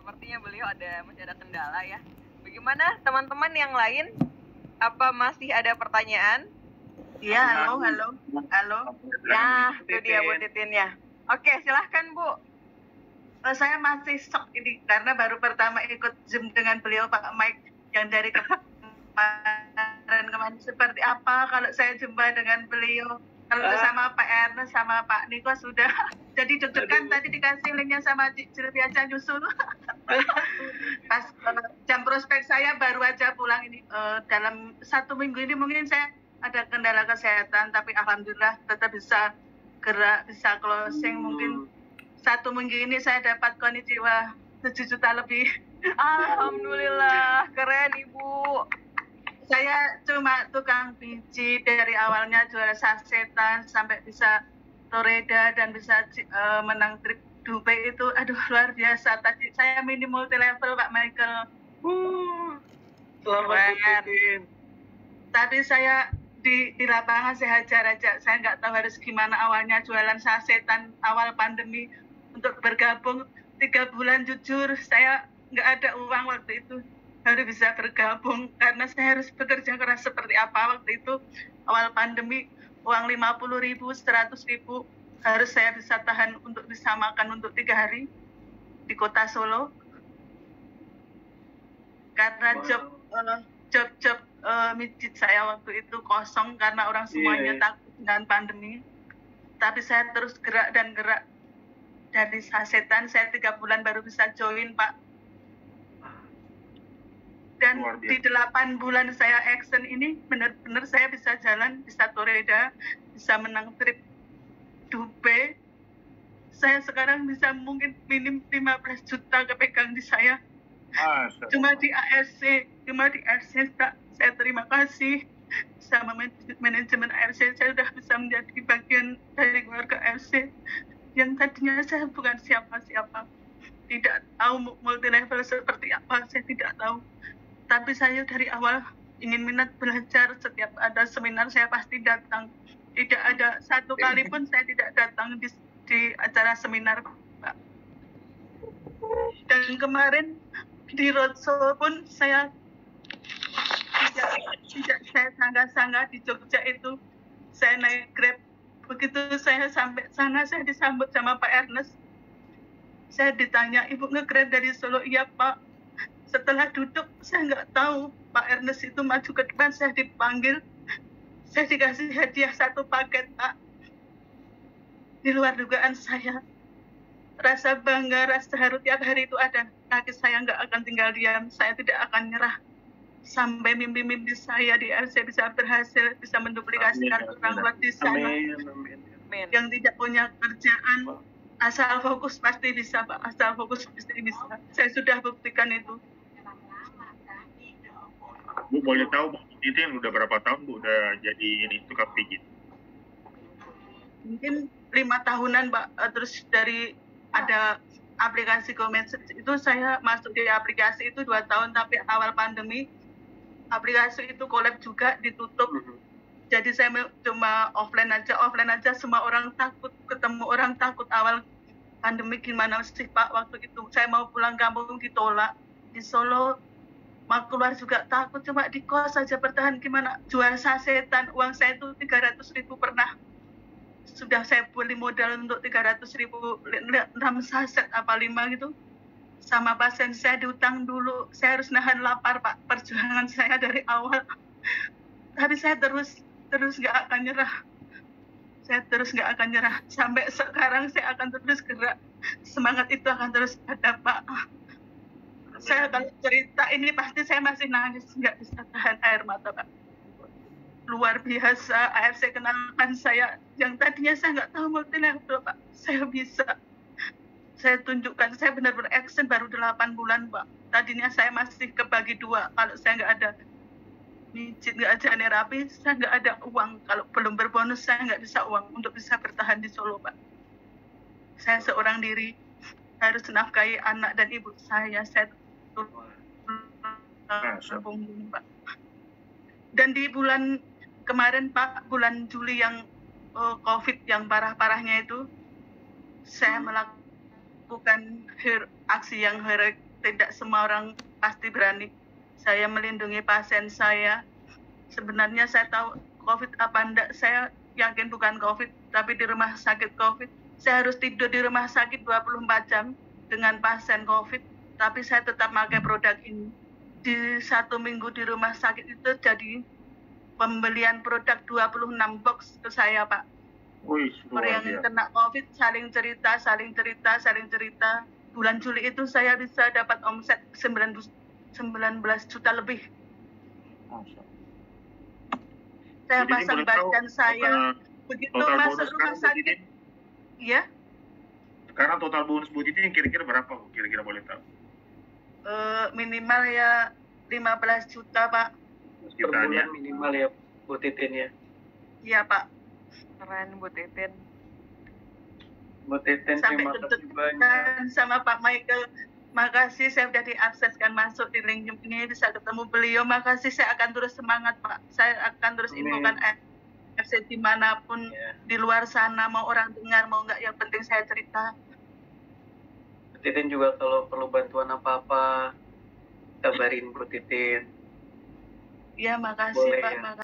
sepertinya beliau masih ada kendala ya. Bagaimana teman-teman yang lain? Apa masih ada pertanyaan? Iya, halo. Ya, itu dia Bu Titin ya. Oke, silahkan Bu. Saya masih shock ini karena baru pertama ikut Zoom dengan beliau Pak Mike yang dari kemarin seperti apa kalau saya jumpa dengan beliau. Kalau sama Pak Ernest sama Pak Niko sudah jadi deg-degan. Tadi dikasih linknya sama Sylvia nyusul. Pas jam prospek saya baru aja pulang ini. Dalam 1 minggu ini mungkin saya ada kendala kesehatan, tapi alhamdulillah tetap bisa gerak, bisa closing. Mungkin 1 minggu ini saya dapat konnichiwa 7 juta lebih. Alhamdulillah, keren Ibu. Saya cuma tukang biji dari awalnya juara sasetan sampai bisa toreda dan bisa menang trip Dubai itu, aduh luar biasa. Tadi saya mini multi level Pak Michael. Selamat. Tapi saya di lapangan saya hajar aja. Saya nggak tahu harus gimana awalnya jualan sasetan awal pandemi. Untuk bergabung 3 bulan jujur saya nggak ada uang waktu itu. Harus bisa bergabung karena saya harus bekerja keras seperti apa waktu itu awal pandemi. Uang 50.000, 100.000 harus saya bisa tahan untuk bisa makan untuk 3 hari di kota Solo. Karena job mijit saya waktu itu kosong karena orang semuanya takut dengan pandemi. Tapi saya terus gerak dan gerak. Dari sasetan saya 3 bulan baru bisa join Pak. Dan di 8 bulan saya action ini benar-benar saya bisa jalan, bisa toreda, bisa menang trip Dubai. Saya sekarang bisa mungkin minim 15 juta kepegang di saya. Cuma di ARC Pak. Saya terima kasih sama manajemen ARC. Saya sudah bisa menjadi bagian dari keluarga ARC. Yang tadinya saya bukan siapa-siapa. Tidak tahu multi level seperti apa, saya tidak tahu. Tapi saya dari awal ingin minat belajar, setiap ada seminar saya pasti datang. Tidak ada satu kali pun saya tidak datang di acara seminar, Pak. Dan kemarin di roadshow pun saya tidak saya sangka-sangka di Jogja itu saya naik Grab. Begitu saya sampai sana saya disambut sama Pak Ernest. Saya ditanya, Ibu nge-Grab dari Solo? Iya Pak. Setelah duduk, saya nggak tahu Pak Ernest itu maju ke depan, saya dipanggil. Saya dikasih hadiah 1 paket, Pak. Di luar dugaan saya. Rasa bangga, rasa haru tiap hari itu ada. Kaki saya nggak akan tinggal diam, saya tidak akan nyerah. Sampai mimpi-mimpi saya di RC bisa berhasil, bisa menduplikasikan orang luar di sana. Yang tidak punya kerjaan, asal fokus pasti bisa, Pak. Asal fokus pasti bisa. Saya sudah buktikan itu. Bu, boleh tahu Bu Titin udah berapa tahun Bu udah jadi ini tukang pijit? Mungkin 5 tahunan Pak. Terus dari ada aplikasi GoMessage itu saya masuk di aplikasi itu 2 tahun, tapi awal pandemi aplikasi itu collab juga ditutup. Jadi saya cuma offline aja. Semua orang takut, ketemu orang takut. Awal pandemi gimana sih Pak waktu itu. Saya mau pulang kampung ditolak. Di Solo mau keluar juga takut, cuma di kos saja bertahan. Gimana jual sasetan, uang saya itu 300.000 pernah. Sudah saya beli modal untuk 300.000, 6 saset apa 5 gitu. Sama pasien saya diutang dulu. Saya harus nahan lapar Pak. Perjuangan saya dari awal. Tapi saya terus nggak akan nyerah. Saya terus nggak akan nyerah. Sampai sekarang saya akan terus gerak. Semangat itu akan terus ada Pak. Saya kalau cerita ini pasti saya masih nangis, nggak bisa tahan air mata Pak. Luar biasa, ARC kenalkan saya yang tadinya saya nggak tahu multi level Pak. Saya bisa. Saya tunjukkan, saya benar-benar action baru 8 bulan Pak. Tadinya saya masih kebagi 2. Kalau saya nggak ada mijit, nggak ada nerapi, saya nggak ada uang. Kalau belum berbonus, saya nggak bisa uang untuk bisa bertahan di Solo Pak. Saya seorang diri, harus nafkahi anak dan ibu saya. Saya Pak. Dan di bulan kemarin Pak, bulan Juli yang COVID yang parah-parahnya itu, saya melakukan melakukan aksi yang heroik. Tidak semua orang pasti berani. Saya melindungi pasien saya. Sebenarnya saya tahu COVID apa enggak, saya yakin bukan COVID, tapi di rumah sakit COVID. Saya harus tidur di rumah sakit 24 jam dengan pasien COVID, tapi saya tetap pakai produk ini. Di 1 minggu di rumah sakit itu jadi pembelian produk 26 box ke saya, Pak. Wih, luar Orang yang biasa. kena COVID saling cerita. Bulan Juli itu saya bisa dapat omset 19 juta lebih. Masya. Saya Jadi pasang boleh tahu badan saya. Begitu total masuk bonus rumah sekarang Bu sakit, Titin? ya, Sekarang total bonus Bu Titin kira-kira berapa Bu? Kira-kira boleh tahu? minimal ya 15 juta, Pak. Per Sekitaran ya. bulan minimal ya Bu Titin ya. Iya, Pak. Keren Bu Titin. Bu Titin Sampai terima kasih deg-degan banyak. sama Pak Michael. Makasih saya sudah diakseskan masuk di link ini, bisa ketemu beliau. Makasih, saya akan terus semangat, Pak. Saya akan terus Amin. infokan FC dimanapun Ya. di luar sana, mau orang dengar mau enggak, yang penting saya cerita. Bu Titin juga kalau perlu bantuan apa-apa kabarin Bu Titin. Ya, makasih Boleh Pak. ya. Makasih.